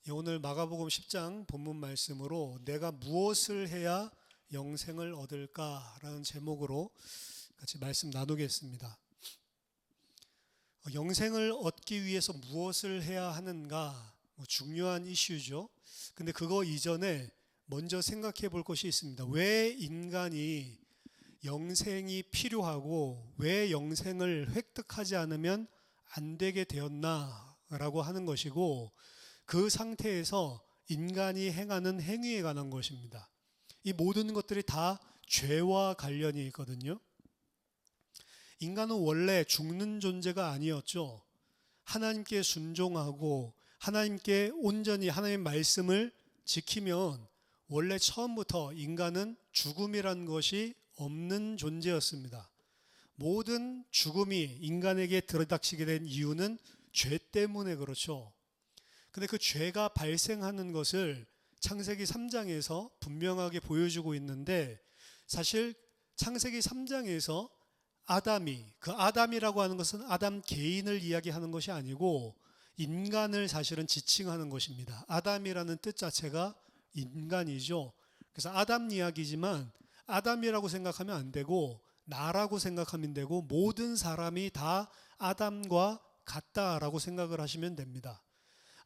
오늘 마가복음 10장 본문 말씀으로 내가 무엇을 해야 영생을 얻을까라는 제목으로 같이 말씀 나누겠습니다. 영생을 얻기 위해서 무엇을 해야 하는가? 중요한 이슈죠. 근데 그거 이전에 먼저 생각해 볼 것이 있습니다. 왜 인간이 영생이 필요하고 왜 영생을 획득하지 않으면 안 되게 되었나라고 하는 것이고, 그 상태에서 인간이 행하는 행위에 관한 것입니다. 이 모든 것들이 다 죄와 관련이 있거든요. 인간은 원래 죽는 존재가 아니었죠. 하나님께 순종하고 하나님께 온전히 하나님의 말씀을 지키면 원래 처음부터 인간은 죽음이란 것이 없는 존재였습니다. 모든 죽음이 인간에게 들이닥치게 된 이유는 죄 때문에 그렇죠. 근데 그 죄가 발생하는 것을 창세기 3장에서 분명하게 보여주고 있는데, 사실 창세기 3장에서 그 아담이라고 하는 것은 아담 개인을 이야기하는 것이 아니고 인간을 사실은 지칭하는 것입니다. 아담이라는 뜻 자체가 인간이죠. 그래서 아담 이야기지만 아담이라고 생각하면 안 되고 나라고 생각하면 되고, 모든 사람이 다 아담과 같다라고 생각을 하시면 됩니다.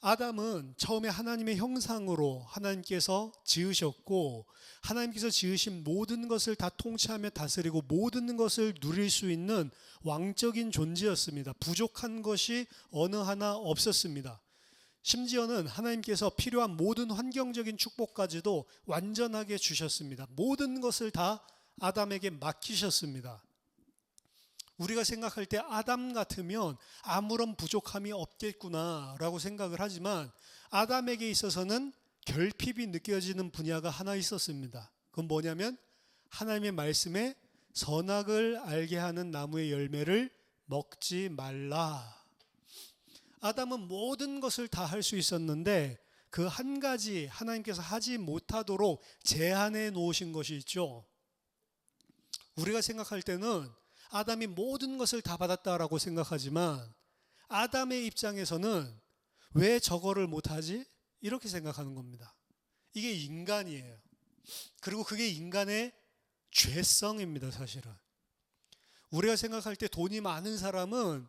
아담은 처음에 하나님의 형상으로 하나님께서 지으셨고, 하나님께서 지으신 모든 것을 다 통치하며 다스리고 모든 것을 누릴 수 있는 왕적인 존재였습니다. 부족한 것이 어느 하나 없었습니다. 심지어는 하나님께서 필요한 모든 환경적인 축복까지도 완전하게 주셨습니다. 모든 것을 다 아담에게 맡기셨습니다. 우리가 생각할 때 아담 같으면 아무런 부족함이 없겠구나라고 생각을 하지만, 아담에게 있어서는 결핍이 느껴지는 분야가 하나 있었습니다. 그건 뭐냐면 하나님의 말씀에 선악을 알게 하는 나무의 열매를 먹지 말라. 아담은 모든 것을 다 할 수 있었는데 그 한 가지 하나님께서 하지 못하도록 제한해 놓으신 것이 있죠. 우리가 생각할 때는 아담이 모든 것을 다 받았다라고 생각하지만, 아담의 입장에서는 왜 저거를 못하지? 이렇게 생각하는 겁니다. 이게 인간이에요. 그리고 그게 인간의 죄성입니다, 사실은. 우리가 생각할 때 돈이 많은 사람은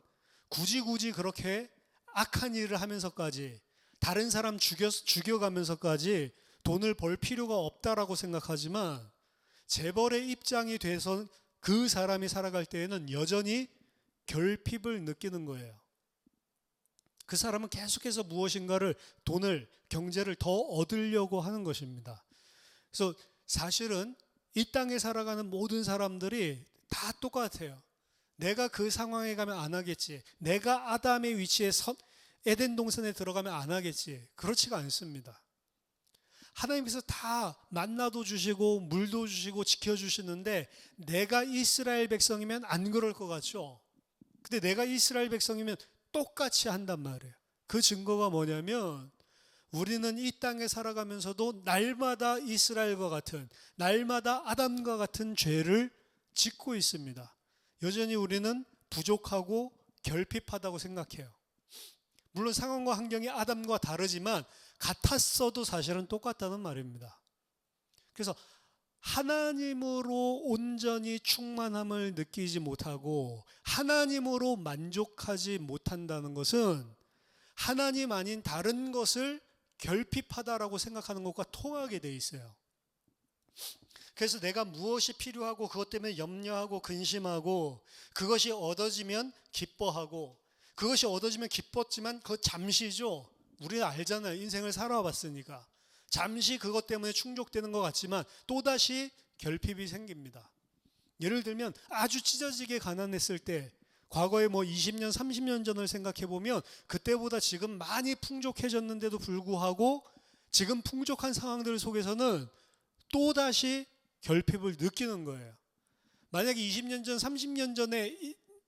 굳이 그렇게 악한 일을 하면서까지, 다른 사람 죽여가면서까지 돈을 벌 필요가 없다라고 생각하지만, 재벌의 입장이 돼서 그 사람이 살아갈 때에는 여전히 결핍을 느끼는 거예요. 그 사람은 계속해서 무엇인가를, 돈을, 경제를 더 얻으려고 하는 것입니다. 그래서 사실은 이 땅에 살아가는 모든 사람들이 다 똑같아요. 내가 그 상황에 가면 안 하겠지. 내가 아담의 위치에 에덴 동산에 들어가면 안 하겠지. 그렇지가 않습니다. 하나님께서 다 만나도 주시고 물도 주시고 지켜주시는데, 내가 이스라엘 백성이면 안 그럴 것 같죠? 근데 내가 이스라엘 백성이면 똑같이 한단 말이에요. 그 증거가 뭐냐면, 우리는 이 땅에 살아가면서도 날마다 이스라엘과 같은, 날마다 아담과 같은 죄를 짓고 있습니다. 여전히 우리는 부족하고 결핍하다고 생각해요. 물론 상황과 환경이 아담과 다르지만 같았어도 사실은 똑같다는 말입니다. 그래서 하나님으로 온전히 충만함을 느끼지 못하고 하나님으로 만족하지 못한다는 것은 하나님 아닌 다른 것을 결핍하다라고 생각하는 것과 통하게 돼 있어요. 그래서 내가 무엇이 필요하고 그것 때문에 염려하고 근심하고, 그것이 얻어지면 기뻐하고, 그것이 얻어지면 기뻤지만 그거 잠시죠. 우리는 알잖아요. 인생을 살아봤으니까. 잠시 그것 때문에 충족되는 것 같지만 또다시 결핍이 생깁니다. 예를 들면 아주 찢어지게 가난했을 때, 과거에 20년, 30년 전을 생각해 보면 그때보다 지금 많이 풍족해졌는데도 불구하고 지금 풍족한 상황들 속에서는 또다시 결핍을 느끼는 거예요. 만약에 20년 전, 30년 전에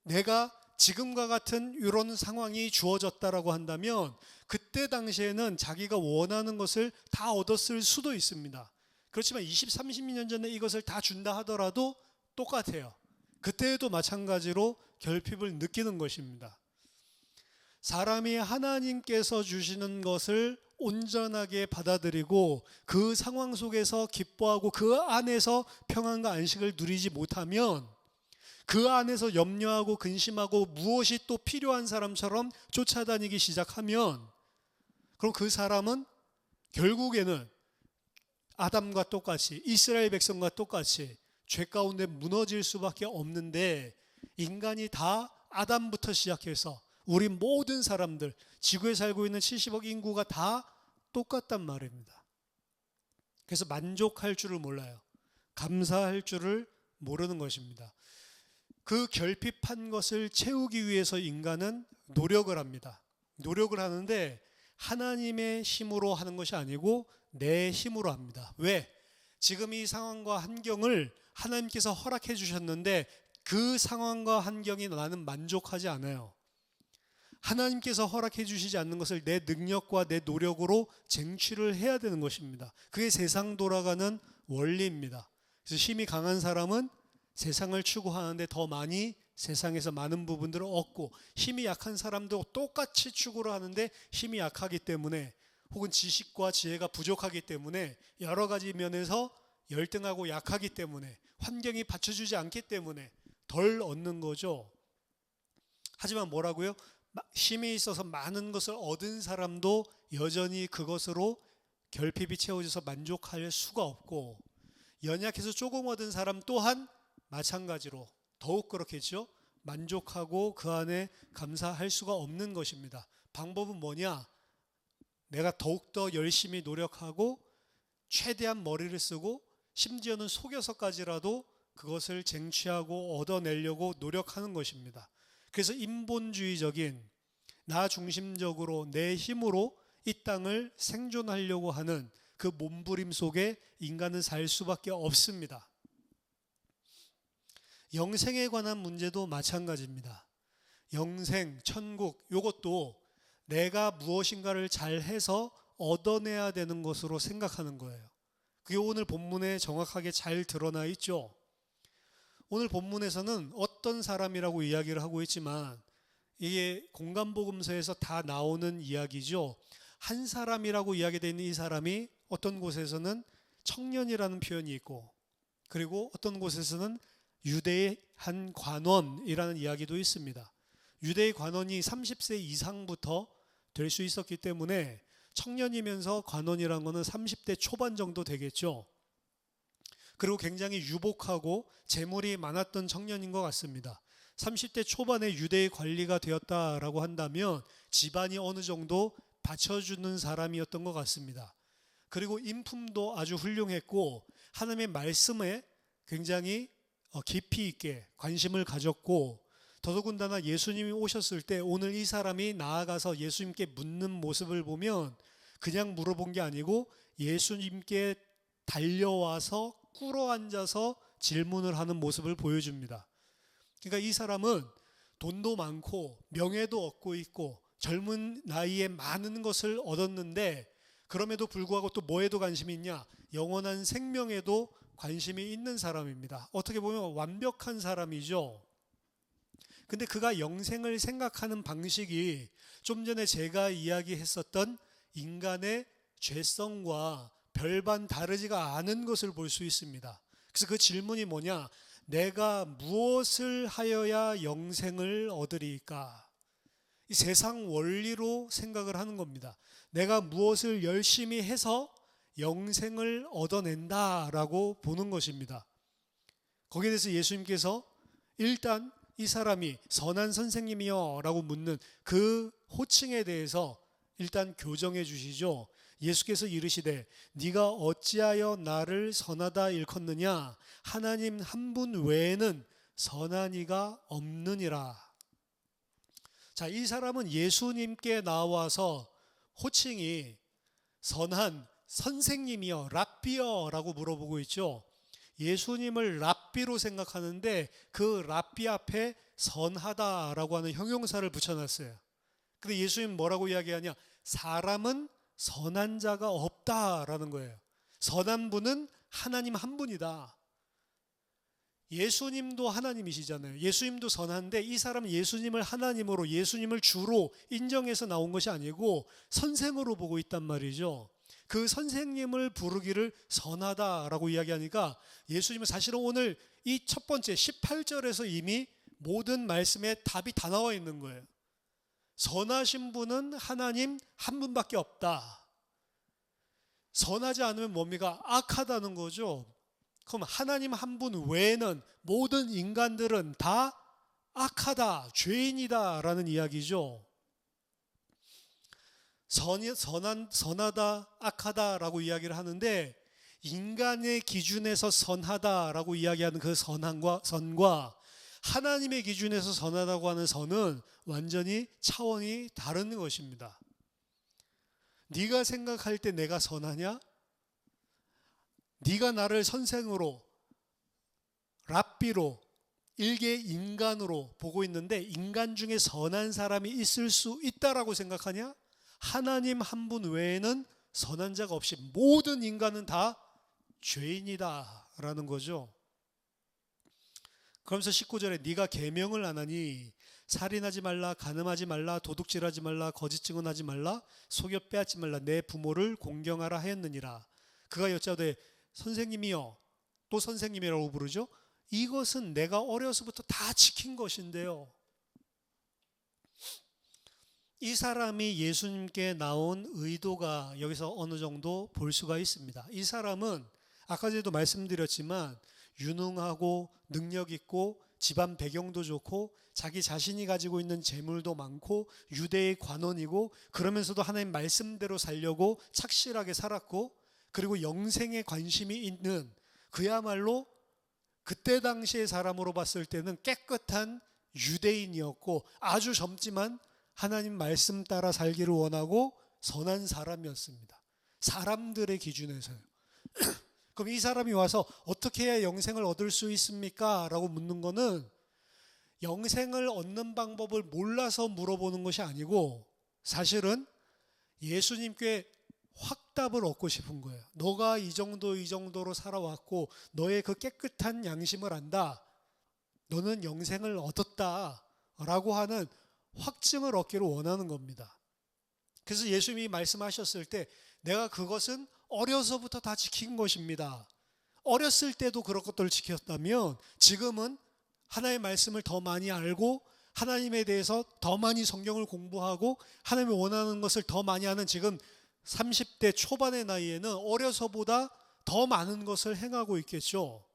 내가 지금과 같은 이런 상황이 주어졌다라고 한다면 그때 당시에는 자기가 원하는 것을 다 얻었을 수도 있습니다. 그렇지만 20, 30년 전에 이것을 다 준다 하더라도 똑같아요. 그때에도 마찬가지로 결핍을 느끼는 것입니다. 사람이 하나님께서 주시는 것을 온전하게 받아들이고 그 상황 속에서 기뻐하고 그 안에서 평안과 안식을 누리지 못하면, 그 안에서 염려하고 근심하고 무엇이 또 필요한 사람처럼 쫓아다니기 시작하면, 그럼 그 사람은 결국에는 아담과 똑같이, 이스라엘 백성과 똑같이 죄 가운데 무너질 수밖에 없는데, 인간이 다 아담부터 시작해서 우리 모든 사람들, 지구에 살고 있는 70억 인구가 다 똑같단 말입니다. 그래서 만족할 줄을 몰라요. 감사할 줄을 모르는 것입니다. 그 결핍한 것을 채우기 위해서 인간은 노력을 합니다. 노력을 하는데 하나님의 힘으로 하는 것이 아니고 내 힘으로 합니다. 왜? 지금 이 상황과 환경을 하나님께서 허락해 주셨는데 그 상황과 환경이 나는 만족하지 않아요. 하나님께서 허락해 주시지 않는 것을 내 능력과 내 노력으로 쟁취를 해야 되는 것입니다. 그게 세상 돌아가는 원리입니다. 그래서 힘이 강한 사람은 세상을 추구하는데 더 많이 세상에서 많은 부분들을 얻고, 힘이 약한 사람도 똑같이 추구를 하는데 힘이 약하기 때문에, 혹은 지식과 지혜가 부족하기 때문에, 여러 가지 면에서 열등하고 약하기 때문에, 환경이 받쳐주지 않기 때문에 덜 얻는 거죠. 하지만 뭐라고요? 힘이 있어서 많은 것을 얻은 사람도 여전히 그것으로 결핍이 채워져서 만족할 수가 없고, 연약해서 조금 얻은 사람 또한 마찬가지로 더욱 그렇겠죠. 만족하고 그 안에 감사할 수가 없는 것입니다. 방법은 뭐냐? 내가 더욱더 열심히 노력하고 최대한 머리를 쓰고 심지어는 속여서까지라도 그것을 쟁취하고 얻어내려고 노력하는 것입니다. 그래서 인본주의적인, 나 중심적으로 내 힘으로 이 땅을 생존하려고 하는 그 몸부림 속에 인간은 살 수밖에 없습니다. 영생에 관한 문제도 마찬가지입니다. 영생, 천국, 이것도 내가 무엇인가를 잘해서 얻어내야 되는 것으로 생각하는 거예요. 그게 오늘 본문에 정확하게 잘 드러나 있죠. 오늘 본문에서는 어떤 사람이라고 이야기를 하고 있지만 이게 공간복음서에서 다 나오는 이야기죠. 한 사람이라고 이야기되어 있는 이 사람이 어떤 곳에서는 청년이라는 표현이 있고, 그리고 어떤 곳에서는 유대의 한 관원이라는 이야기도 있습니다. 유대의 관원이 30세 이상부터 될 수 있었기 때문에 청년이면서 관원이라는 것은 30대 초반 정도 되겠죠. 그리고 굉장히 유복하고 재물이 많았던 청년인 것 같습니다. 30대 초반에 유대의 관리가 되었다라고 한다면 집안이 어느 정도 받쳐주는 사람이었던 것 같습니다. 그리고 인품도 아주 훌륭했고 하나님의 말씀에 굉장히 깊이 있게 관심을 가졌고, 더더군다나 예수님이 오셨을 때 오늘 이 사람이 나아가서 예수님께 묻는 모습을 보면 그냥 물어본 게 아니고 예수님께 달려와서 꿇어앉아서 질문을 하는 모습을 보여줍니다. 그러니까 이 사람은 돈도 많고 명예도 얻고 있고 젊은 나이에 많은 것을 얻었는데, 그럼에도 불구하고 또 뭐에도 관심이 있냐? 영원한 생명에도 관심이 있는 사람입니다. 어떻게 보면 완벽한 사람이죠. 근데 그가 영생을 생각하는 방식이 좀 전에 제가 이야기했었던 인간의 죄성과 별반 다르지가 않은 것을 볼 수 있습니다. 그래서 그 질문이 뭐냐? 내가 무엇을 하여야 영생을 얻으리까? 이 세상 원리로 생각을 하는 겁니다. 내가 무엇을 열심히 해서 영생을 얻어낸다라고 보는 것입니다. 거기에 대해서 예수님께서 일단 이 사람이 선한 선생님이요 라고 묻는 그 호칭에 대해서 일단 교정해 주시죠. 예수께서 이르시되 네가 어찌하여 나를 선하다 일컫느냐? 하나님 한 분 외에는 선한 이가 없느니라. 자, 이 사람은 예수님께 나와서 호칭이 선한 선생님이여, 랍비여 라고 물어보고 있죠. 예수님을 랍비로 생각하는데 그 랍비 앞에 선하다라고 하는 형용사를 붙여놨어요. 근데 예수님 뭐라고 이야기하냐? 사람은 선한 자가 없다라는 거예요. 선한 분은 하나님 한 분이다. 예수님도 하나님이시잖아요. 예수님도 선한데 이 사람은 예수님을 하나님으로, 예수님을 주로 인정해서 나온 것이 아니고 선생으로 보고 있단 말이죠. 그 선생님을 부르기를 선하다라고 이야기하니까 예수님은 사실은 오늘 이 첫 번째 18절에서 이미 모든 말씀에 답이 다 나와 있는 거예요. 선하신 분은 하나님 한 분밖에 없다. 선하지 않으면 뭡니까? 악하다는 거죠. 그럼 하나님 한 분 외에는 모든 인간들은 다 악하다, 죄인이다 라는 이야기죠. 선하다, 악하다 라고 이야기를 하는데 인간의 기준에서 선하다 라고 이야기하는 그 선과 하나님의 기준에서 선하다고 하는 선은 완전히 차원이 다른 것입니다. 네가 생각할 때 내가 선하냐? 네가 나를 선생으로, 랍비로, 일개 인간으로 보고 있는데 인간 중에 선한 사람이 있을 수 있다라고 생각하냐? 하나님 한 분 외에는 선한 자가 없이 모든 인간은 다 죄인이다 라는 거죠. 그러면서 19절에 네가 계명을 안 하니 살인하지 말라, 간음하지 말라, 도둑질하지 말라, 거짓 증언하지 말라, 속여 빼앗지 말라, 내 부모를 공경하라 하였느니라. 그가 여짜오되 선생님이여, 또 선생님이라고 부르죠. 이것은 내가 어려서부터 다 지킨 것인데요. 이 사람이 예수님께 나온 의도가 여기서 어느 정도 볼 수가 있습니다. 이 사람은 아까 전에도 말씀드렸지만 유능하고 능력 있고 집안 배경도 좋고 자기 자신이 가지고 있는 재물도 많고 유대의 관원이고 그러면서도 하나님 말씀대로 살려고 착실하게 살았고 그리고 영생에 관심이 있는 그야말로 그때 당시의 사람으로 봤을 때는 깨끗한 유대인이었고 아주 젊지만 하나님 말씀 따라 살기를 원하고 선한 사람이었습니다. 사람들의 기준에서요. 그럼 이 사람이 와서 어떻게 해야 영생을 얻을 수 있습니까? 라고 묻는 거는 영생을 얻는 방법을 몰라서 물어보는 것이 아니고 사실은 예수님께 확답을 얻고 싶은 거예요. 너가 이 정도로 살아왔고 너의 그 깨끗한 양심을 안다. 너는 영생을 얻었다. 라고 하는 확증을 얻기를 원하는 겁니다. 그래서 예수님이 말씀하셨을 때 내가 그것은 어려서부터 다 지킨 것입니다. 어렸을 때도 그런 것들을 지켰다면 지금은 하나님의 말씀을 더 많이 알고 하나님에 대해서 더 많이 성경을 공부하고 하나님이 원하는 것을 더 많이 하는 지금 30대 초반의 나이에는 어려서보다 더 많은 것을 행하고 있겠죠.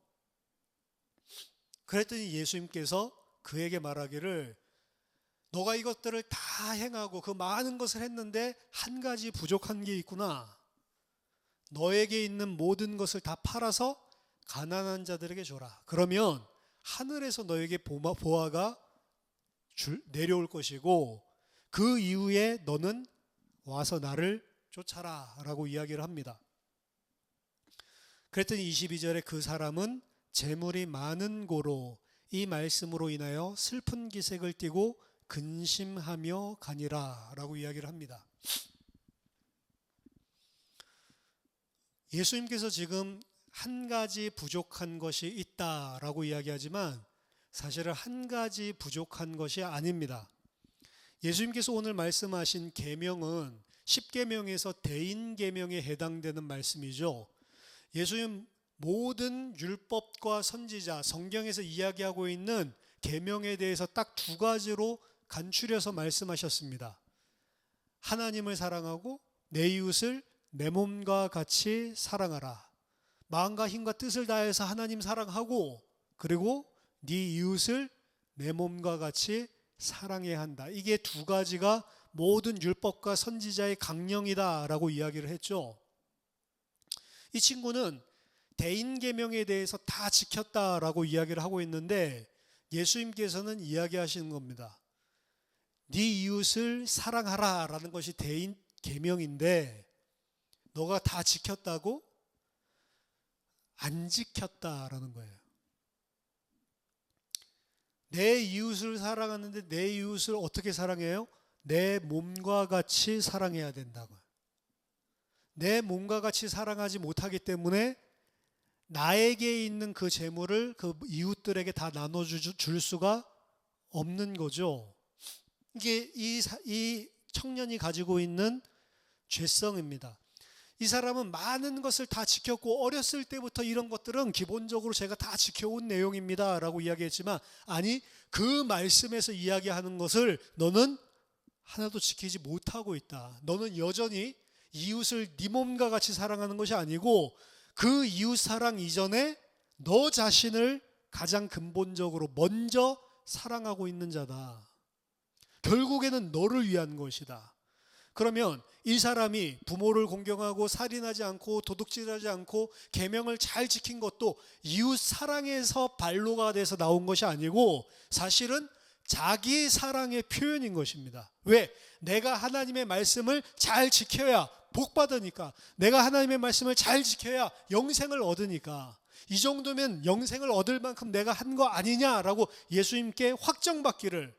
그랬더니 예수님께서 그에게 말하기를 너가 이것들을 다 행하고 그 많은 것을 했는데 한 가지 부족한 게 있구나. 너에게 있는 모든 것을 다 팔아서 가난한 자들에게 줘라. 그러면 하늘에서 너에게 보화가 내려올 것이고 그 이후에 너는 와서 나를 쫓아라 라고 이야기를 합니다. 그랬더니 22절에 그 사람은 재물이 많은 고로 이 말씀으로 인하여 슬픈 기색을 띠고 근심하며 가니라 라고 이야기를 합니다. 예수님께서 지금 한 가지 부족한 것이 있다라고 이야기하지만 사실은 한 가지 부족한 것이 아닙니다. 예수님께서 오늘 말씀하신 계명은 10계명에서 대인계명에 해당되는 말씀이죠. 예수님 모든 율법과 선지자, 성경에서 이야기하고 있는 계명에 대해서 딱 두 가지로 간추려서 말씀하셨습니다. 하나님을 사랑하고 내 이웃을 내 몸과 같이 사랑하라. 마음과 힘과 뜻을 다해서 하나님 사랑하고 그리고 네 이웃을 내 몸과 같이 사랑해야 한다. 이게 두 가지가 모든 율법과 선지자의 강령이다라고 이야기를 했죠. 이 친구는 대인계명에 대해서 다 지켰다라고 이야기를 하고 있는데 예수님께서는 이야기하시는 겁니다. 네 이웃을 사랑하라 라는 것이 대인계명인데 너가 다 지켰다고? 안 지켰다라는 거예요. 내 이웃을 사랑하는데 내 이웃을 어떻게 사랑해요? 내 몸과 같이 사랑해야 된다고요. 내 몸과 같이 사랑하지 못하기 때문에 나에게 있는 그 재물을 그 이웃들에게 다 나눠줄 수가 없는 거죠. 이게 이 청년이 가지고 있는 죄성입니다. 이 사람은 많은 것을 다 지켰고 어렸을 때부터 이런 것들은 기본적으로 제가 다 지켜온 내용입니다 라고 이야기했지만, 아니, 그 말씀에서 이야기하는 것을 너는 하나도 지키지 못하고 있다. 너는 여전히 이웃을 네 몸과 같이 사랑하는 것이 아니고 그 이웃 사랑 이전에 너 자신을 가장 근본적으로 먼저 사랑하고 있는 자다. 결국에는 너를 위한 것이다. 그러면 이 사람이 부모를 공경하고 살인하지 않고 도둑질하지 않고 계명을 잘 지킨 것도 이웃 사랑에서 발로가 돼서 나온 것이 아니고 사실은 자기 사랑의 표현인 것입니다. 왜? 내가 하나님의 말씀을 잘 지켜야 복 받으니까, 내가 하나님의 말씀을 잘 지켜야 영생을 얻으니까, 이 정도면 영생을 얻을 만큼 내가 한 거 아니냐라고 예수님께 확정받기를,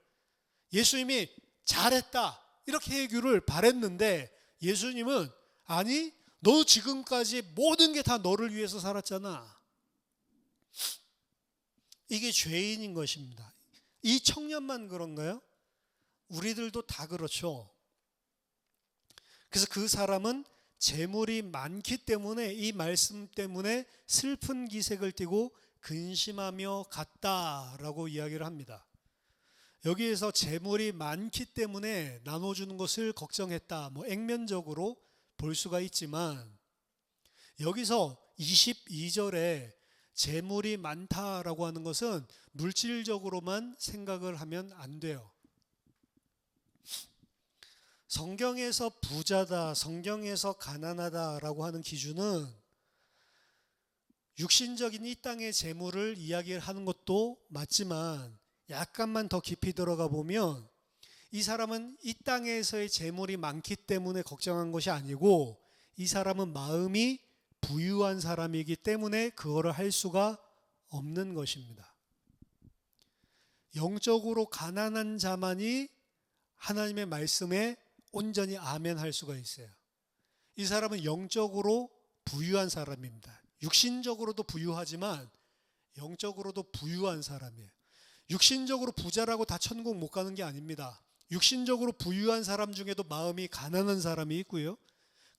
예수님이 잘했다 이렇게 해주를 바랬는데, 예수님은 아니, 너 지금까지 모든 게 다 너를 위해서 살았잖아. 이게 죄인인 것입니다. 이 청년만 그런가요? 우리들도 다 그렇죠. 그래서 그 사람은 재물이 많기 때문에 이 말씀 때문에 슬픈 기색을 띠고 근심하며 갔다라고 이야기를 합니다. 여기에서 재물이 많기 때문에 나눠주는 것을 걱정했다, 액면적으로 볼 수가 있지만, 여기서 22절에 재물이 많다라고 하는 것은 물질적으로만 생각을 하면 안 돼요. 성경에서 부자다, 성경에서 가난하다라고 하는 기준은 육신적인 이 땅의 재물을 이야기하는 것도 맞지만, 약간만 더 깊이 들어가 보면 이 사람은 이 땅에서의 재물이 많기 때문에 걱정한 것이 아니고, 이 사람은 마음이 부유한 사람이기 때문에 그거를 할 수가 없는 것입니다. 영적으로 가난한 자만이 하나님의 말씀에 온전히 아멘할 수가 있어요. 이 사람은 영적으로 부유한 사람입니다. 육신적으로도 부유하지만 영적으로도 부유한 사람이에요. 육신적으로 부자라고 다 천국 못 가는 게 아닙니다. 육신적으로 부유한 사람 중에도 마음이 가난한 사람이 있고요,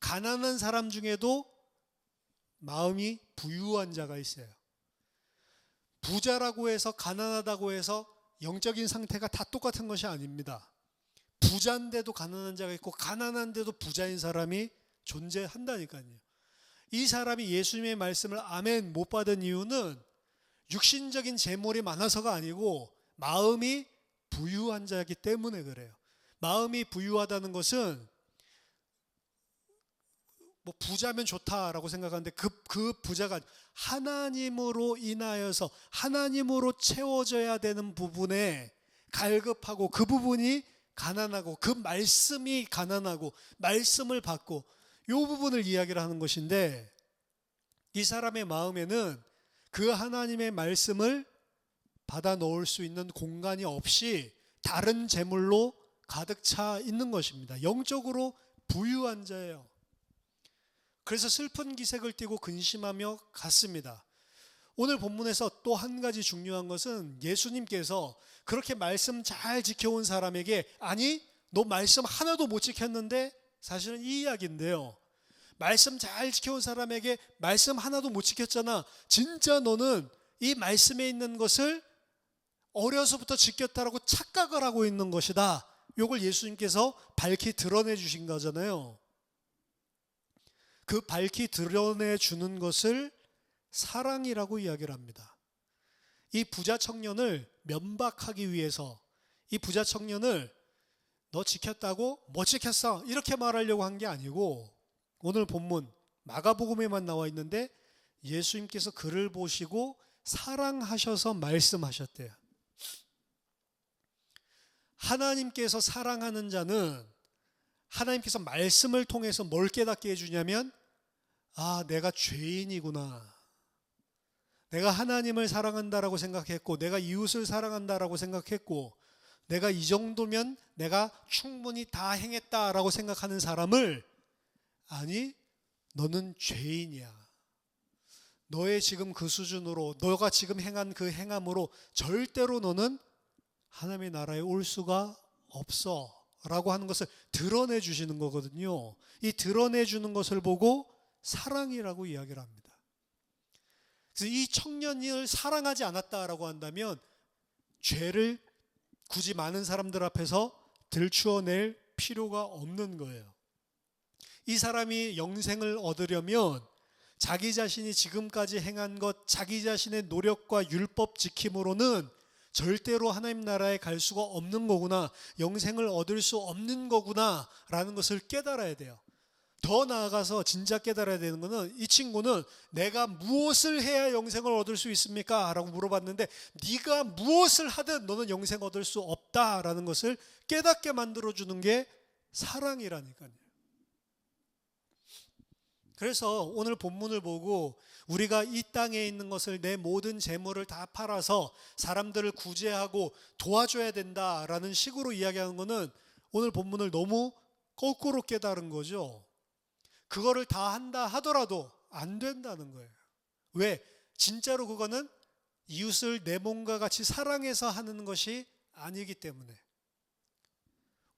가난한 사람 중에도 마음이 부유한 자가 있어요. 부자라고 해서 가난하다고 해서 영적인 상태가 다 똑같은 것이 아닙니다. 부자인데도 가난한 자가 있고 가난한데도 부자인 사람이 존재한다니까요. 이 사람이 예수님의 말씀을 아멘 못 받은 이유는 육신적인 재물이 많아서가 아니고 마음이 부유한 자이기 때문에 그래요. 마음이 부유하다는 것은 부자면 좋다라고 생각하는데 그 부자가 하나님으로 인하여서 하나님으로 채워져야 되는 부분에 갈급하고, 그 부분이 가난하고, 그 말씀이 가난하고 말씀을 받고, 이 부분을 이야기를 하는 것인데, 이 사람의 마음에는 그 하나님의 말씀을 받아 넣을 수 있는 공간이 없이 다른 재물로 가득 차 있는 것입니다. 영적으로 부유한 자예요. 그래서 슬픈 기색을 띠고 근심하며 갔습니다. 오늘 본문에서 또 한 가지 중요한 것은, 예수님께서 그렇게 말씀 잘 지켜온 사람에게 아니, 너 말씀 하나도 못 지켰는데, 사실은 이 이야기인데요, 말씀 잘 지켜온 사람에게 말씀 하나도 못 지켰잖아, 진짜 너는 이 말씀에 있는 것을 어려서부터 지켰다라고 착각을 하고 있는 것이다. 이걸 예수님께서 밝히 드러내 주신 거잖아요. 그 밝히 드러내 주는 것을 사랑이라고 이야기를 합니다. 이 부자 청년을 면박하기 위해서, 이 부자 청년을 너 지켰다고 못 지켰어 이렇게 말하려고 한 게 아니고, 오늘 본문 마가복음에만 나와 있는데 예수님께서 그를 보시고 사랑하셔서 말씀하셨대요. 하나님께서 사랑하는 자는 하나님께서 말씀을 통해서 뭘 깨닫게 해주냐면, 아, 내가 죄인이구나, 내가 하나님을 사랑한다라고 생각했고, 내가 이웃을 사랑한다라고 생각했고, 내가 이 정도면 내가 충분히 다 행했다라고 생각하는 사람을, 아니, 너는 죄인이야, 너의 지금 그 수준으로, 너가 지금 행한 그 행함으로 절대로 너는 하나님의 나라에 올 수가 없어 라고 하는 것을 드러내 주시는 거거든요. 이 드러내 주는 것을 보고 사랑이라고 이야기를 합니다. 그래서 이 청년을 사랑하지 않았다라고 한다면 죄를 굳이 많은 사람들 앞에서 들추어낼 필요가 없는 거예요. 이 사람이 영생을 얻으려면 자기 자신이 지금까지 행한 것, 자기 자신의 노력과 율법 지킴으로는 절대로 하나님 나라에 갈 수가 없는 거구나, 영생을 얻을 수 없는 거구나 라는 것을 깨달아야 돼요. 더 나아가서 진짜 깨달아야 되는 것은, 이 친구는 내가 무엇을 해야 영생을 얻을 수 있습니까? 라고 물어봤는데 네가 무엇을 하든 너는 영생 얻을 수 없다라는 것을 깨닫게 만들어주는 게 사랑이라니까요. 그래서 오늘 본문을 보고 우리가 이 땅에 있는 것을, 내 모든 재물을 다 팔아서 사람들을 구제하고 도와줘야 된다라는 식으로 이야기하는 것은 오늘 본문을 너무 거꾸로 깨달은 거죠. 그거를 다 한다 하더라도 안 된다는 거예요. 왜? 진짜로 그거는 이웃을 내 몸과 같이 사랑해서 하는 것이 아니기 때문에.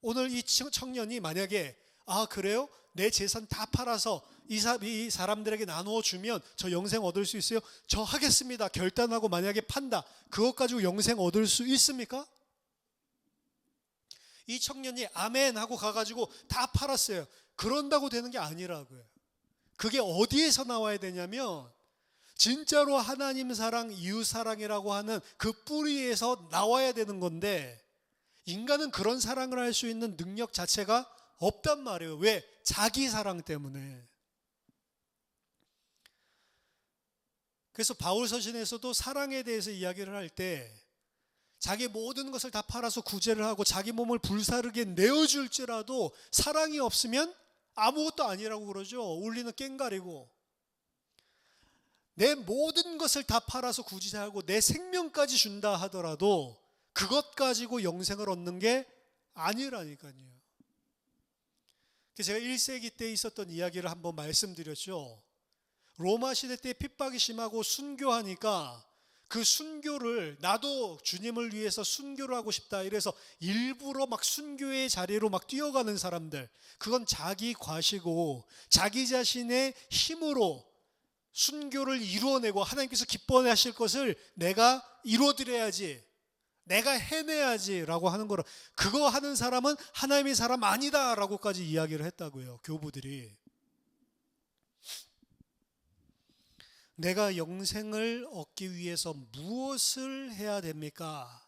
오늘 이 청년이 만약에 그래요? 내 재산 다 팔아서 이 사람들에게 나누어 주면 저 영생 얻을 수 있어요? 저 하겠습니다. 결단하고 만약에 판다. 그것 가지고 영생 얻을 수 있습니까? 이 청년이 아멘 하고 가가지고 다 팔았어요. 그런다고 되는 게 아니라고요. 그게 어디에서 나와야 되냐면 진짜로 하나님 사랑, 이웃 사랑이라고 하는 그 뿌리에서 나와야 되는 건데, 인간은 그런 사랑을 할 수 있는 능력 자체가 없단 말이에요. 왜? 자기 사랑 때문에. 그래서 바울 서신에서도 사랑에 대해서 이야기를 할 때 자기 모든 것을 다 팔아서 구제를 하고 자기 몸을 불사르게 내어줄지라도 사랑이 없으면 아무것도 아니라고 그러죠. 울리는 꽹가리고. 내 모든 것을 다 팔아서 구제하고 내 생명까지 준다 하더라도 그것 가지고 영생을 얻는 게 아니라니까요. 제가 1세기 때 있었던 이야기를 한번 말씀드렸죠. 로마 시대 때 핍박이 심하고 순교하니까 그 순교를, 나도 주님을 위해서 순교를 하고 싶다 이래서 일부러 막 순교의 자리로 막 뛰어가는 사람들, 그건 자기 과시고 자기 자신의 힘으로 순교를 이루어내고 하나님께서 기뻐하실 것을 내가 이루어드려야지, 내가 해내야지 라고 하는 거라. 그거 하는 사람은 하나님의 사람 아니다 라고까지 이야기를 했다고요, 교부들이. 내가 영생을 얻기 위해서 무엇을 해야 됩니까?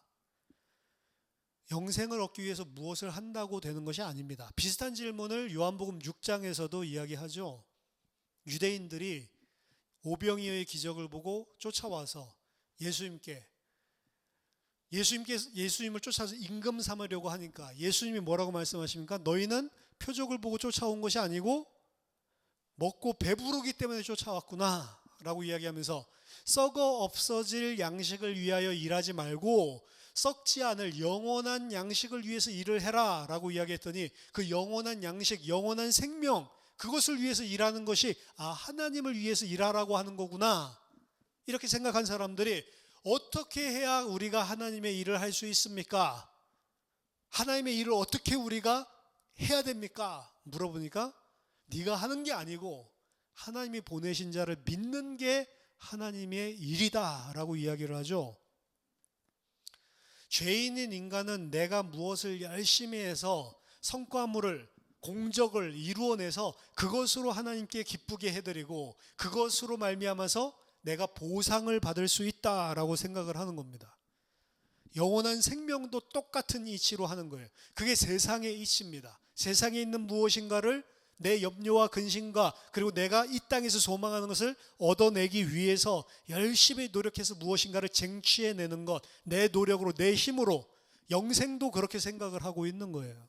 영생을 얻기 위해서 무엇을 한다고 되는 것이 아닙니다. 비슷한 질문을 요한복음 6장에서도 이야기하죠. 유대인들이 오병이어의 기적을 보고 쫓아와서 예수님을 쫓아서 임금 삼으려고 하니까 예수님이 뭐라고 말씀하십니까? 너희는 표적을 보고 쫓아온 것이 아니고 먹고 배부르기 때문에 쫓아왔구나 라고 이야기하면서, 썩어 없어질 양식을 위하여 일하지 말고 썩지 않을 영원한 양식을 위해서 일을 해라 라고 이야기했더니, 그 영원한 양식, 영원한 생명, 그것을 위해서 일하는 것이 하나님을 위해서 일하라고 하는 거구나, 이렇게 생각한 사람들이 어떻게 해야 우리가 하나님의 일을 할 수 있습니까? 하나님의 일을 어떻게 우리가 해야 됩니까? 물어보니까 네가 하는 게 아니고 하나님이 보내신 자를 믿는 게 하나님의 일이다 라고 이야기를 하죠. 죄인인 인간은 내가 무엇을 열심히 해서 성과물을, 공적을 이루어내서 그것으로 하나님께 기쁘게 해드리고 그것으로 말미암아서 내가 보상을 받을 수 있다라고 생각을 하는 겁니다. 영원한 생명도 똑같은 이치로 하는 거예요. 그게 세상의 이치입니다. 세상에 있는 무엇인가를 내 염려와 근심과, 그리고 내가 이 땅에서 소망하는 것을 얻어내기 위해서 열심히 노력해서 무엇인가를 쟁취해내는 것, 내 노력으로, 내 힘으로. 영생도 그렇게 생각을 하고 있는 거예요.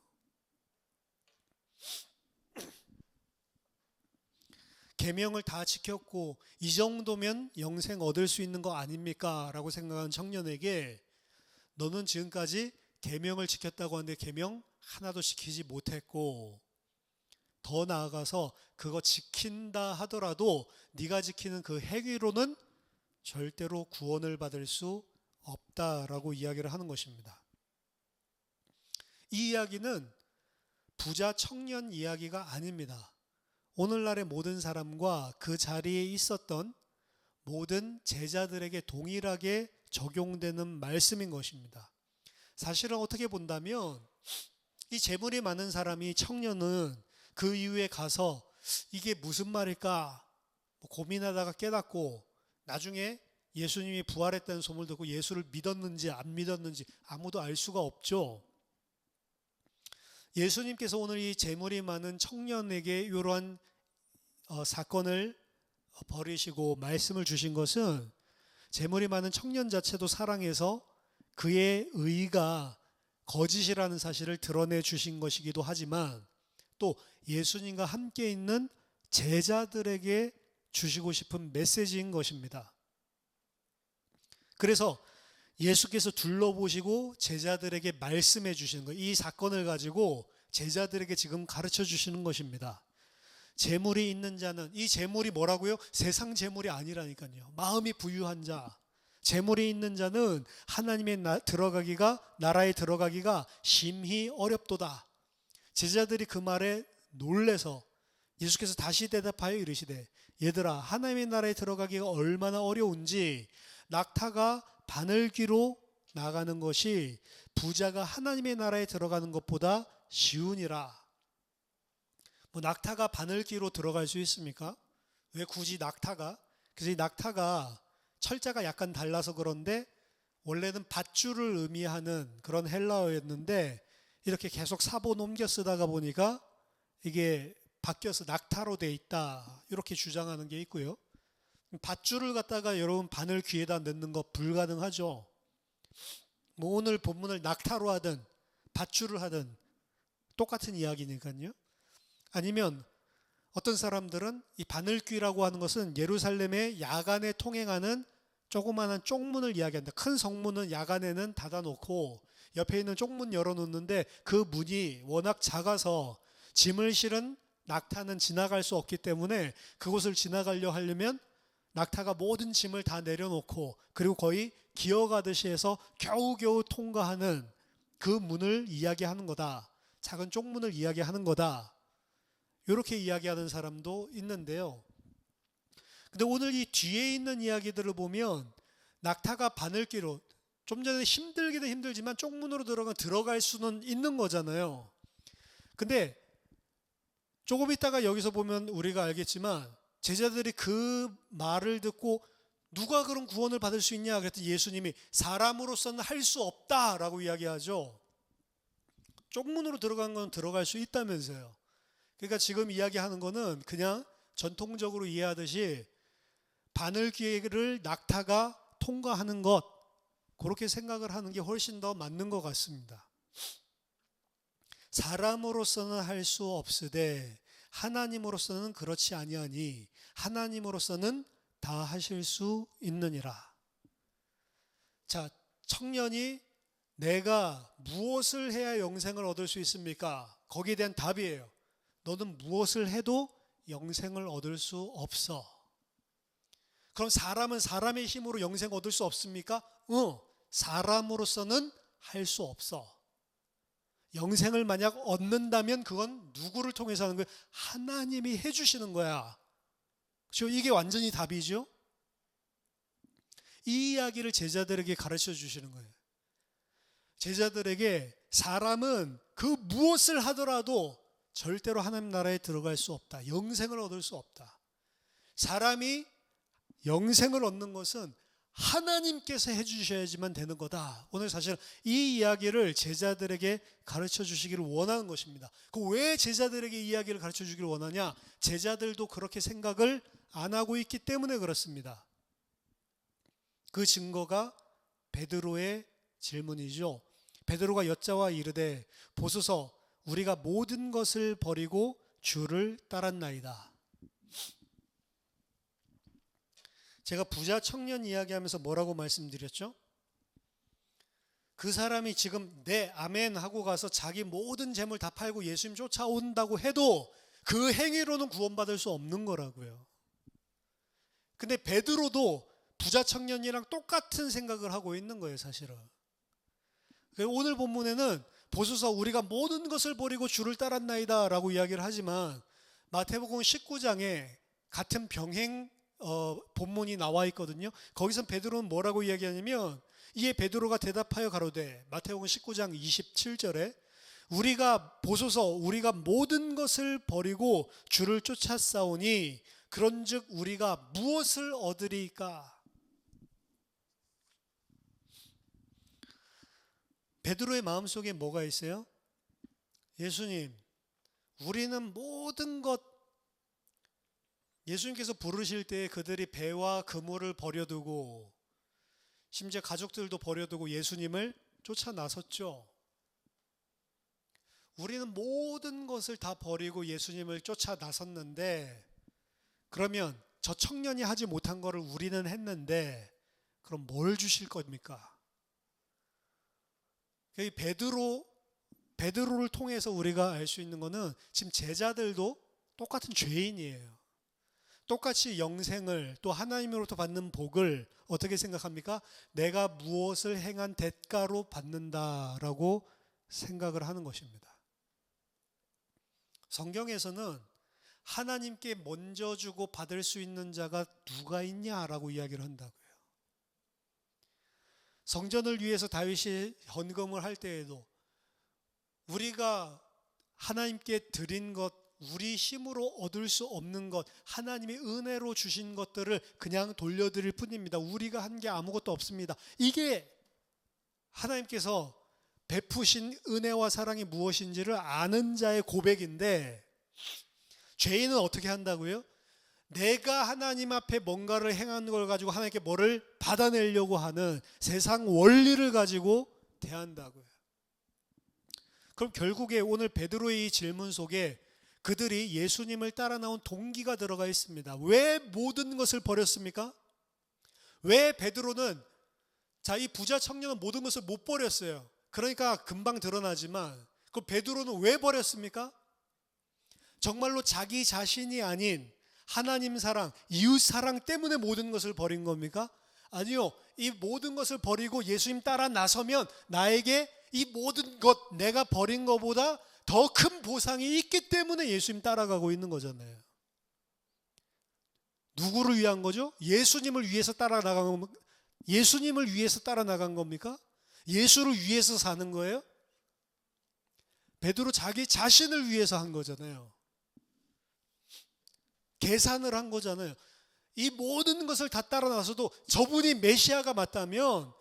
계명을 다 지켰고 이 정도면 영생 얻을 수 있는 거 아닙니까? 라고 생각하는 청년에게, 너는 지금까지 계명을 지켰다고 하는데 계명 하나도 지키지 못했고 더 나아가서 그거 지킨다 하더라도 네가 지키는 그 행위로는 절대로 구원을 받을 수 없다라고 이야기를 하는 것입니다. 이 이야기는 부자 청년 이야기가 아닙니다. 오늘날의 모든 사람과 그 자리에 있었던 모든 제자들에게 동일하게 적용되는 말씀인 것입니다. 사실은 어떻게 본다면 이 재물이 많은 사람이 청년은 그 이후에 가서 이게 무슨 말일까 고민하다가 깨닫고 나중에 예수님이 부활했다는 소문을 듣고 예수를 믿었는지 안 믿었는지 아무도 알 수가 없죠. 예수님께서 오늘 이 재물이 많은 청년에게 이러한 사건을 벌이시고 말씀을 주신 것은 재물이 많은 청년 자체도 사랑해서 그의 의가 거짓이라는 사실을 드러내 주신 것이기도 하지만 또 예수님과 함께 있는 제자들에게 주시고 싶은 메시지인 것입니다. 그래서 예수께서 둘러보시고 제자들에게 말씀해 주시는 거예요. 이 사건을 가지고 제자들에게 지금 가르쳐 주시는 것입니다. 재물이 있는 자는, 이 재물이 뭐라고요? 세상 재물이 아니라니까요. 마음이 부유한 자, 재물이 있는 자는 하나님의 나라에 들어가기가 심히 어렵도다. 제자들이 그 말에 놀래서 예수께서 다시 대답하여 이르시되 얘들아 하나님의 나라에 들어가기가 얼마나 어려운지 낙타가 바늘귀로 나가는 것이 부자가 하나님의 나라에 들어가는 것보다 쉬우니라. 낙타가 바늘귀로 들어갈 수 있습니까? 왜 굳이 낙타가? 그래서 이 낙타가 철자가 약간 달라서 그런데 원래는 밧줄을 의미하는 그런 헬라어였는데 이렇게 계속 사보 넘겨 쓰다가 보니까 이게 바뀌어서 낙타로 돼 있다 이렇게 주장하는 게 있고요. 밧줄을 갖다가 여러분 바늘 귀에다 넣는 거 불가능하죠. 오늘 본문을 낙타로 하든 밧줄을 하든 똑같은 이야기니까요. 아니면 어떤 사람들은 이 바늘귀라고 하는 것은 예루살렘의 야간에 통행하는 조그마한 쪽문을 이야기한다. 큰 성문은 야간에는 닫아놓고 옆에 있는 쪽문 열어놓는데 그 문이 워낙 작아서 짐을 실은 낙타는 지나갈 수 없기 때문에 그곳을 지나가려 하려면 낙타가 모든 짐을 다 내려놓고 그리고 거의 기어가듯이 해서 겨우겨우 통과하는 그 문을 이야기하는 거다. 작은 쪽문을 이야기하는 거다. 이렇게 이야기하는 사람도 있는데요. 근데 오늘 이 뒤에 있는 이야기들을 보면 낙타가 바늘귀로 좀 전에 힘들기도 힘들지만 쪽문으로 들어갈 수는 있는 거잖아요. 근데 조금 있다가 여기서 보면 우리가 알겠지만 제자들이 그 말을 듣고 누가 그런 구원을 받을 수 있냐 그랬더니 예수님이 사람으로서는 할 수 없다라고 이야기하죠. 쪽문으로 들어간 건 들어갈 수 있다면서요. 그러니까 지금 이야기하는 거는 그냥 전통적으로 이해하듯이 바늘귀를 낙타가 통과하는 것 그렇게 생각을 하는 게 훨씬 더 맞는 것 같습니다. 사람으로서는 할 수 없으되 하나님으로서는 그렇지 아니하니 하나님으로서는 다 하실 수 있느니라. 자, 청년이 내가 무엇을 해야 영생을 얻을 수 있습니까? 거기에 대한 답이에요. 너는 무엇을 해도 영생을 얻을 수 없어. 그럼 사람은 사람의 힘으로 영생 얻을 수 없습니까? 사람으로서는 할 수 없어. 영생을 만약 얻는다면 그건 누구를 통해서 하는 거예요? 하나님이 해주시는 거야. 그렇죠? 이게 완전히 답이죠. 이 이야기를 제자들에게 가르쳐 주시는 거예요. 제자들에게 사람은 그 무엇을 하더라도 절대로 하나님 나라에 들어갈 수 없다. 영생을 얻을 수 없다. 사람이 영생을 얻는 것은 하나님께서 해주셔야지만 되는 거다. 오늘 사실 이 이야기를 제자들에게 가르쳐 주시기를 원하는 것입니다. 왜 제자들에게 이 이야기를 가르쳐 주기를 원하냐? 제자들도 그렇게 생각을 안 하고 있기 때문에 그렇습니다. 그 증거가 베드로의 질문이죠. 베드로가 여짜와 이르되 보소서 우리가 모든 것을 버리고 주를 따랐나이다. 제가 부자 청년 이야기하면서 뭐라고 말씀드렸죠? 그 사람이 지금 네 아멘 하고 가서 자기 모든 재물 다 팔고 예수님 쫓아온다고 해도 그 행위로는 구원받을 수 없는 거라고요. 근데 베드로도 부자 청년이랑 똑같은 생각을 하고 있는 거예요, 사실은. 오늘 본문에는 보소서 우리가 모든 것을 버리고 주를 따랐나이다 라고 이야기를 하지만 마태복음 19장에 같은 병행 본문이 나와 있거든요. 거기서 베드로는 뭐라고 이야기하냐면, 이에 베드로가 대답하여 가로되, 마태복음 19장 27절에 우리가 보소서 우리가 모든 것을 버리고 주를 쫓아싸오니 그런즉 우리가 무엇을 얻으리까? 베드로의 마음속에 뭐가 있어요? 예수님, 우리는 모든 것, 예수님께서 부르실 때 그들이 배와 그물을 버려두고 심지어 가족들도 버려두고 예수님을 쫓아 나섰죠. 우리는 모든 것을 다 버리고 예수님을 쫓아 나섰는데, 그러면 저 청년이 하지 못한 것을 우리는 했는데 그럼 뭘 주실 겁니까? 베드로를 통해서 우리가 알 수 있는 것은 지금 제자들도 똑같은 죄인이에요. 똑같이 영생을 또 하나님으로부터 받는 복을 어떻게 생각합니까? 내가 무엇을 행한 대가로 받는다라고 생각을 하는 것입니다. 성경에서는 하나님께 먼저 주고 받을 수 있는 자가 누가 있냐라고 이야기를 한다고요. 성전을 위해서 다윗이 헌금을 할 때에도 우리가 하나님께 드린 것, 우리 힘으로 얻을 수 없는 것, 하나님의 은혜로 주신 것들을 그냥 돌려드릴 뿐입니다. 우리가 한 게 아무것도 없습니다. 이게 하나님께서 베푸신 은혜와 사랑이 무엇인지를 아는 자의 고백인데, 죄인은 어떻게 한다고요? 내가 하나님 앞에 뭔가를 행하는 걸 가지고 하나님께 뭐를 받아내려고 하는 세상 원리를 가지고 대한다고요. 그럼 결국에 오늘 베드로의 이 질문 속에 그들이 예수님을 따라 나온 동기가 들어가 있습니다. 왜 모든 것을 버렸습니까? 왜 베드로는, 이 부자 청년은 모든 것을 못 버렸어요. 그러니까 금방 드러나지만, 그 베드로는 왜 버렸습니까? 정말로 자기 자신이 아닌 하나님 사랑, 이웃 사랑 때문에 모든 것을 버린 겁니까? 아니요. 이 모든 것을 버리고 예수님 따라 나서면 나에게 이 모든 것, 내가 버린 것보다 더 큰 보상이 있기 때문에 예수님 따라가고 있는 거잖아요. 누구를 위한 거죠? 예수님을 위해서 따라 나간 겁니까? 예수를 위해서 사는 거예요? 베드로 자기 자신을 위해서 한 거잖아요. 계산을 한 거잖아요. 이 모든 것을 다 따라 나서도 저분이 메시아가 맞다면,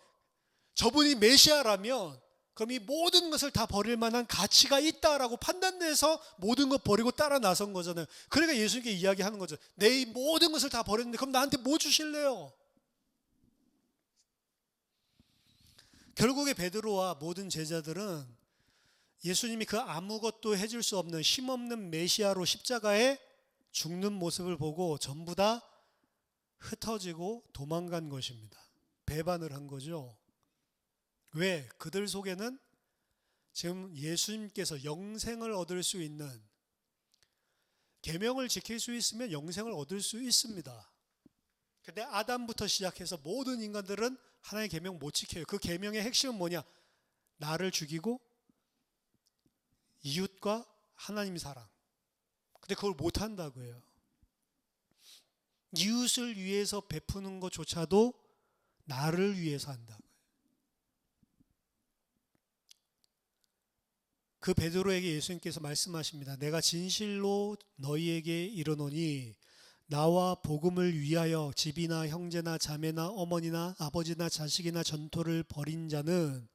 저분이 메시아라면 그럼 이 모든 것을 다 버릴 만한 가치가 있다라고 판단돼서 모든 것 버리고 따라 나선 거잖아요. 그러니까 예수님께 이야기하는 거죠. 내 이 모든 것을 다 버렸는데 그럼 나한테 뭐 주실래요? 결국에 베드로와 모든 제자들은 예수님이 그 아무것도 해줄 수 없는 힘없는 메시아로 십자가에 죽는 모습을 보고 전부 다 흩어지고 도망간 것입니다. 배반을 한 거죠. 왜? 그들 속에는 지금 예수님께서 영생을 얻을 수 있는, 계명을 지킬 수 있으면 영생을 얻을 수 있습니다. 근데 아담부터 시작해서 모든 인간들은 하나님의 계명 못 지켜요. 그 계명의 핵심은 뭐냐? 나를 죽이고 이웃과 하나님 사랑. 근데 그걸 못 한다고요. 이웃을 위해서 베푸는 것조차도 나를 위해서 한다고요. 그 베드로에게 예수님께서 말씀하십니다. 내가 진실로 너희에게 이르노니 나와 복음을 위하여 집이나 형제나 자매나 어머니나 아버지나 자식이나 전토를 벌인 자는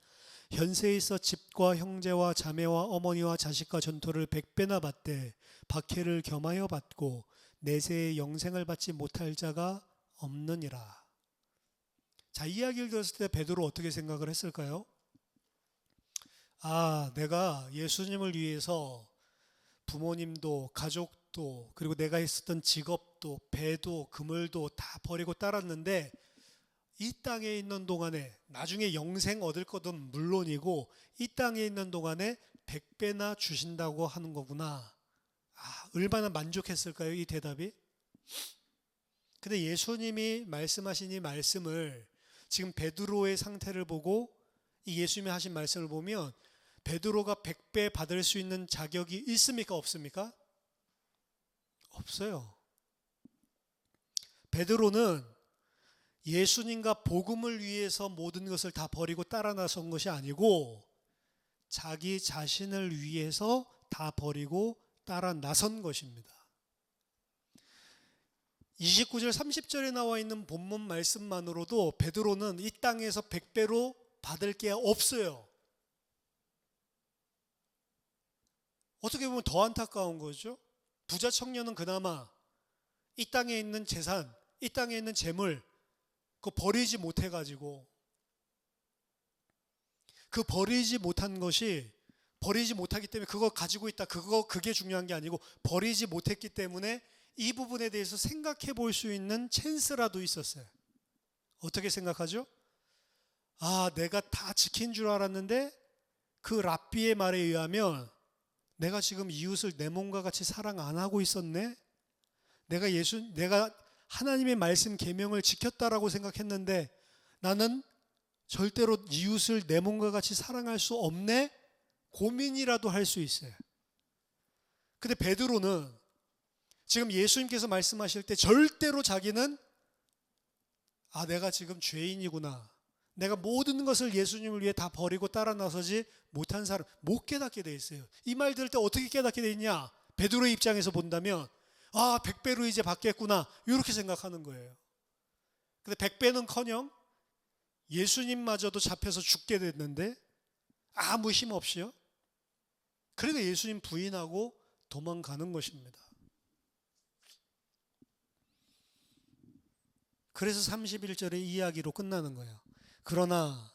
현세에 있어 집과 형제와 자매와 어머니와 자식과 전토를 100배나 받되 박해를 겸하여 받고 내세에 영생을 받지 못할 자가 없느니라. 자, 이 이야기를 들었을 때 베드로 어떻게 생각을 했을까요? 내가 예수님을 위해서 부모님도 가족도 그리고 내가 있었던 직업도 배도 그물도 다 버리고 따랐는데 이 땅에 있는 동안에 나중에 영생 얻을 것은 물론이고 이 땅에 있는 동안에 100배나 주신다고 하는 거구나. 얼마나 만족했을까요? 이 대답이. 근데 예수님이 말씀하신 이 말씀을 지금 베드로의 상태를 보고 이 예수님이 하신 말씀을 보면 베드로가 100배 받을 수 있는 자격이 있습니까? 없습니까? 없어요. 베드로는 예수님과 복음을 위해서 모든 것을 다 버리고 따라 나선 것이 아니고 자기 자신을 위해서 다 버리고 따라 나선 것입니다. 29절 30절에 나와 있는 본문 말씀만으로도 베드로는 이 땅에서 100배로 받을 게 없어요. 어떻게 보면 더 안타까운 거죠. 부자 청년은 그나마 이 땅에 있는 재산, 이 땅에 있는 재물 그거 버리지 못해가지고 그 버리지 못한 것이 버리지 못하기 때문에 그거 가지고 있다 그게 중요한 게 아니고 버리지 못했기 때문에 이 부분에 대해서 생각해 볼 수 있는 찬스라도 있었어요. 어떻게 생각하죠? 아, 내가 다 지킨 줄 알았는데 그 랍비의 말에 의하면 내가 지금 이웃을 내 몸과 같이 사랑 안 하고 있었네. 내가 하나님의 말씀 계명을 지켰다라고 생각했는데 나는 절대로 이웃을 내 몸과 같이 사랑할 수 없네. 고민이라도 할 수 있어요. 근데 베드로는 지금 예수님께서 말씀하실 때 절대로 자기는 아, 내가 지금 죄인이구나. 내가 모든 것을 예수님을 위해 다 버리고 따라 나서지 못한 사람, 못 깨닫게 돼 있어요. 이 말 들을 때 어떻게 깨닫게 돼 있냐? 베드로의 입장에서 본다면 아, 100배로 이제 받겠구나 이렇게 생각하는 거예요. 근데 100배는커녕 예수님마저도 잡혀서 죽게 됐는데 아무 힘 없이요. 그래도 예수님 부인하고 도망가는 것입니다. 그래서 31절의 이야기로 끝나는 거예요. 그러나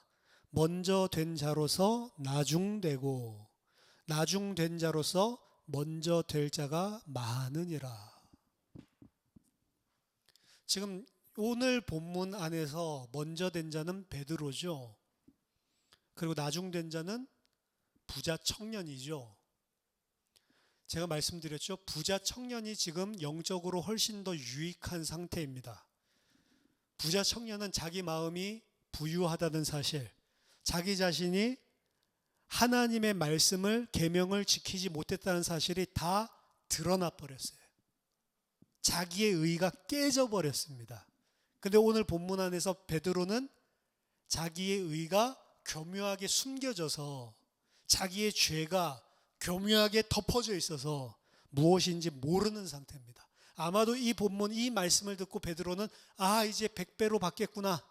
먼저 된 자로서 나중되고 나중된 자로서 먼저 될 자가 많으니라. 지금 오늘 본문 안에서 먼저 된 자는 베드로죠. 그리고 나중된 자는 부자 청년이죠. 제가 말씀드렸죠. 부자 청년이 지금 영적으로 훨씬 더 유익한 상태입니다. 부자 청년은 자기 마음이 부유하다는 사실, 자기 자신이 하나님의 말씀을 계명을 지키지 못했다는 사실이 다 드러나 버렸어요. 자기의 의가 깨져 버렸습니다. 근데 오늘 본문 안에서 베드로는 자기의 의가 교묘하게 숨겨져서 자기의 죄가 교묘하게 덮어져 있어서 무엇인지 모르는 상태입니다. 아마도 이 본문 이 말씀을 듣고 베드로는 아, 이제 100배로 받겠구나.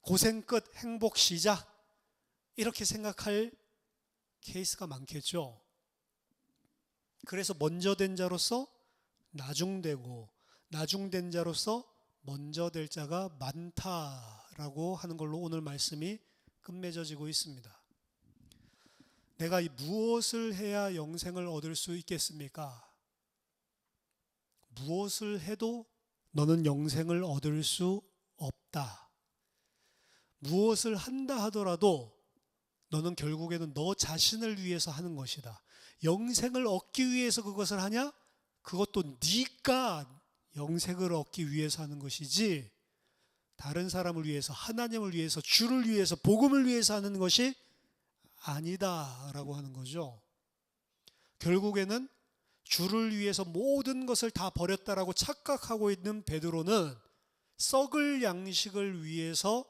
고생 끝 행복 시작. 이렇게 생각할 케이스가 많겠죠. 그래서 먼저 된 자로서 나중되고 나중된 자로서 먼저 될 자가 많다라고 하는 걸로 오늘 말씀이 끝맺어지고 있습니다. 내가 무엇을 해야 영생을 얻을 수 있겠습니까? 무엇을 해도 너는 영생을 얻을 수 없다. 무엇을 한다 하더라도 너는 결국에는 너 자신을 위해서 하는 것이다. 영생을 얻기 위해서 그것을 하냐? 그것도 네가 영생을 얻기 위해서 하는 것이지 다른 사람을 위해서, 하나님을 위해서, 주를 위해서, 복음을 위해서 하는 것이 아니다라고 하는 거죠. 결국에는 주를 위해서 모든 것을 다 버렸다라고 착각하고 있는 베드로는 썩을 양식을 위해서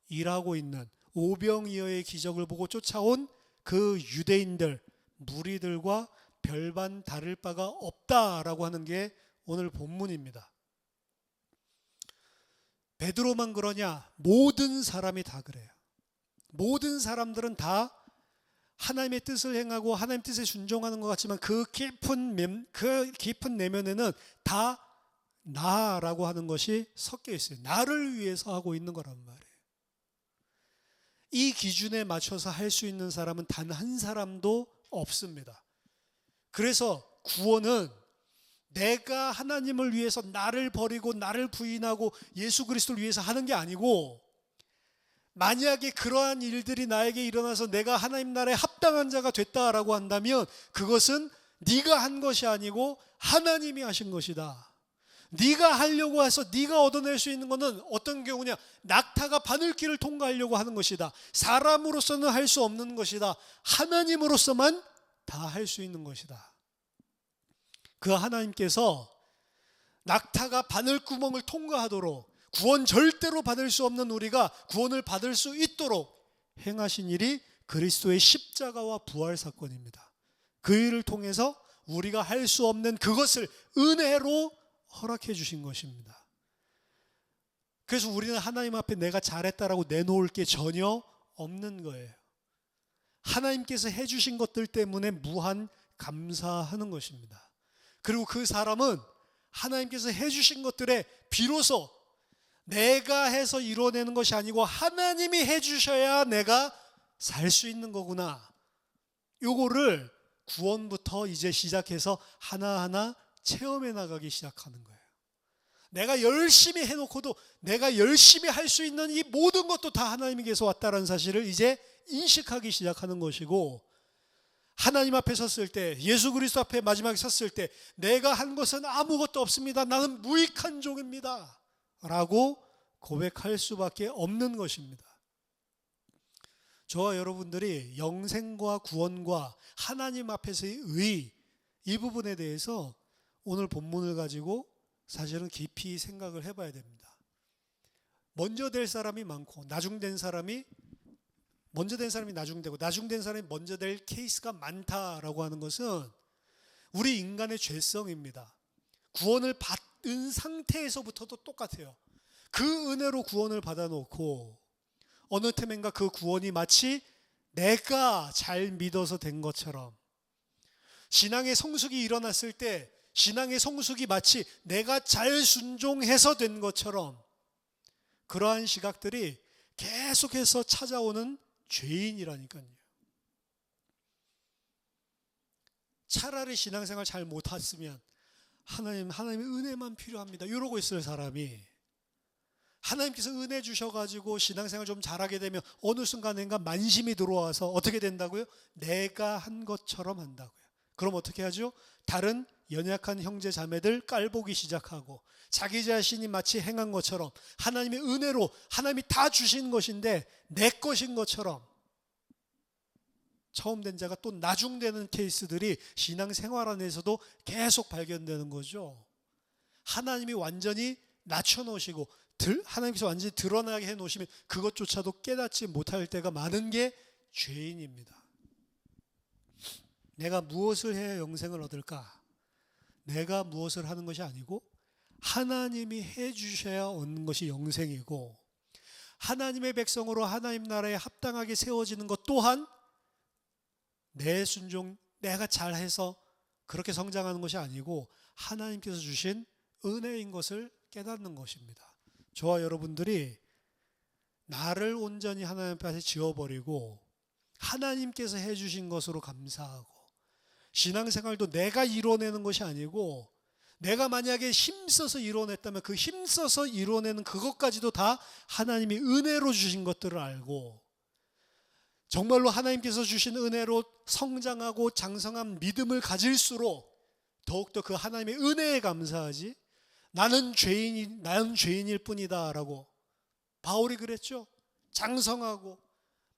일하고 있는 오병이어의 기적을 보고 쫓아온 그 유대인들, 무리들과 별반 다를 바가 없다라고 하는 게 오늘 본문입니다. 베드로만 그러냐? 모든 사람이 다 그래요. 모든 사람들은 다 하나님의 뜻을 행하고 하나님 뜻에 순종하는 것 같지만 그 깊은 내면에는 다 나라고 하는 것이 섞여 있어요. 나를 위해서 하고 있는 거란 말이에요. 이 기준에 맞춰서 할 수 있는 사람은 단 한 사람도 없습니다. 그래서 구원은 내가 하나님을 위해서 나를 버리고 나를 부인하고 예수 그리스도를 위해서 하는 게 아니고, 만약에 그러한 일들이 나에게 일어나서 내가 하나님 나라에 합당한 자가 됐다라고 한다면 그것은 네가 한 것이 아니고 하나님이 하신 것이다. 네가 하려고 해서 네가 얻어낼 수 있는 것은 어떤 경우냐? 낙타가 바늘길을 통과하려고 하는 것이다. 사람으로서는 할 수 없는 것이다. 하나님으로서만 다 할 수 있는 것이다. 그 하나님께서 낙타가 바늘구멍을 통과하도록, 구원 절대로 받을 수 없는 우리가 구원을 받을 수 있도록 행하신 일이 그리스도의 십자가와 부활 사건입니다. 그 일을 통해서 우리가 할 수 없는 그것을 은혜로 허락해 주신 것입니다. 그래서 우리는 하나님 앞에 내가 잘했다라고 내놓을 게 전혀 없는 거예요. 하나님께서 해주신 것들 때문에 무한 감사하는 것입니다. 그리고 그 사람은 하나님께서 해주신 것들에 비로소 내가 해서 이뤄내는 것이 아니고 하나님이 해주셔야 내가 살 수 있는 거구나. 요거를 구원부터 이제 시작해서 하나하나 체험해 나가기 시작하는 거예요. 내가 열심히 해놓고도 내가 열심히 할 수 있는 이 모든 것도 다 하나님께서 왔다는 사실을 이제 인식하기 시작하는 것이고, 하나님 앞에 섰을 때, 예수 그리스도 앞에 마지막에 섰을 때 내가 한 것은 아무것도 없습니다. 나는 무익한 종입니다 라고 고백할 수밖에 없는 것입니다. 저와 여러분들이 영생과 구원과 하나님 앞에서의 의, 이 부분에 대해서 오늘 본문을 가지고 사실은 깊이 생각을 해봐야 됩니다. 먼저 될 사람이 많고 나중된 사람이 먼저 된 사람이 나중되고 나중된 사람이 먼저 될 케이스가 많다라고 하는 것은 우리 인간의 죄성입니다. 구원을 받은 상태에서부터도 똑같아요. 그 은혜로 구원을 받아놓고 어느 틈엔가 그 구원이 마치 내가 잘 믿어서 된 것처럼, 신앙의 성숙이 일어났을 때 신앙의 성숙이 마치 내가 잘 순종해서 된 것처럼, 그러한 시각들이 계속해서 찾아오는 죄인이라니까요. 차라리 신앙생활 잘 못했으면 하나님의 은혜만 필요합니다 이러고 있을 사람이, 하나님께서 은혜 주셔가지고 신앙생활 좀 잘하게 되면 어느 순간인가 만심이 들어와서 어떻게 된다고요? 내가 한 것처럼 한다고요. 그럼 어떻게 하죠? 다른 연약한 형제 자매들 깔보기 시작하고 자기 자신이 마치 행한 것처럼, 하나님의 은혜로 하나님이 다 주신 것인데 내 것인 것처럼 처음 된 자가 또 나중되는 케이스들이 신앙생활 안에서도 계속 발견되는 거죠. 하나님이 완전히 낮춰놓으시고 하나님께서 완전히 드러나게 해놓으시면 그것조차도 깨닫지 못할 때가 많은 게 죄인입니다. 내가 무엇을 해야 영생을 얻을까? 내가 무엇을 하는 것이 아니고 하나님이 해주셔야 얻는 것이 영생이고, 하나님의 백성으로 하나님 나라에 합당하게 세워지는 것 또한 내 순종, 내가 잘해서 그렇게 성장하는 것이 아니고 하나님께서 주신 은혜인 것을 깨닫는 것입니다. 저와 여러분들이 나를 온전히 하나님 앞에 지워버리고 하나님께서 해주신 것으로 감사하고, 신앙생활도 내가 이뤄내는 것이 아니고 내가 만약에 힘써서 이뤄냈다면 그 힘써서 이뤄내는 그것까지도 다 하나님이 은혜로 주신 것들을 알고, 정말로 하나님께서 주신 은혜로 성장하고 장성한 믿음을 가질수록 더욱더 그 하나님의 은혜에 감사하지, 나는 죄인일 뿐이다 라고 바울이 그랬죠. 장성하고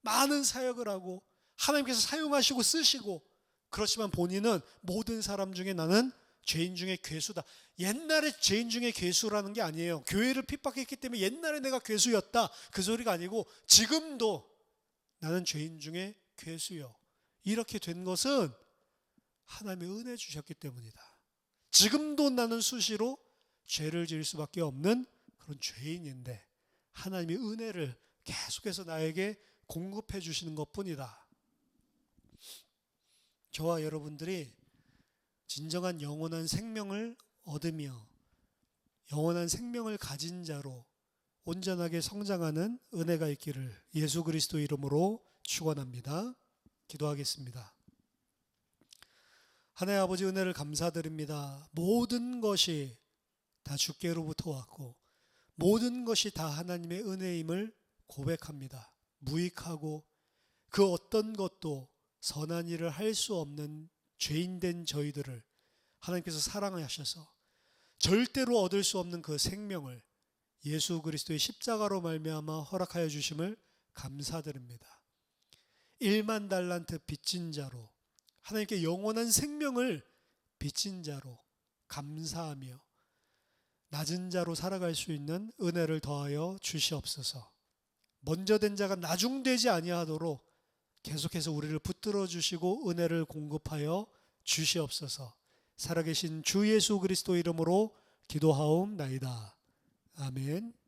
많은 사역을 하고 하나님께서 사용하시고 쓰시고, 그렇지만 본인은 모든 사람 중에 나는 죄인 중에 괴수다. 옛날에 죄인 중에 괴수라는 게 아니에요. 교회를 핍박했기 때문에 옛날에 내가 괴수였다 그 소리가 아니고 지금도 나는 죄인 중에 괴수요. 이렇게 된 것은 하나님의 은혜 주셨기 때문이다. 지금도 나는 수시로 죄를 지을 수밖에 없는 그런 죄인인데 하나님의 은혜를 계속해서 나에게 공급해 주시는 것뿐이다. 저와 여러분들이 진정한 영원한 생명을 얻으며 영원한 생명을 가진 자로 온전하게 성장하는 은혜가 있기를 예수 그리스도 이름으로 축원합니다. 기도하겠습니다. 하나님 아버지, 은혜를 감사드립니다. 모든 것이 다 주께로부터 왔고 모든 것이 다 하나님의 은혜임을 고백합니다. 무익하고 그 어떤 것도 선한 일을 할 수 없는 죄인된 저희들을 하나님께서 사랑하셔서 절대로 얻을 수 없는 그 생명을 예수 그리스도의 십자가로 말미암아 허락하여 주심을 감사드립니다. 1만 달란트 빚진 자로 하나님께 영원한 생명을 빚진 자로 감사하며 낮은 자로 살아갈 수 있는 은혜를 더하여 주시옵소서. 먼저 된 자가 나중되지 아니하도록 계속해서 우리를 붙들어 주시고 은혜를 공급하여 주시옵소서. 살아계신 주 예수 그리스도 이름으로 기도하옵나이다. 아멘.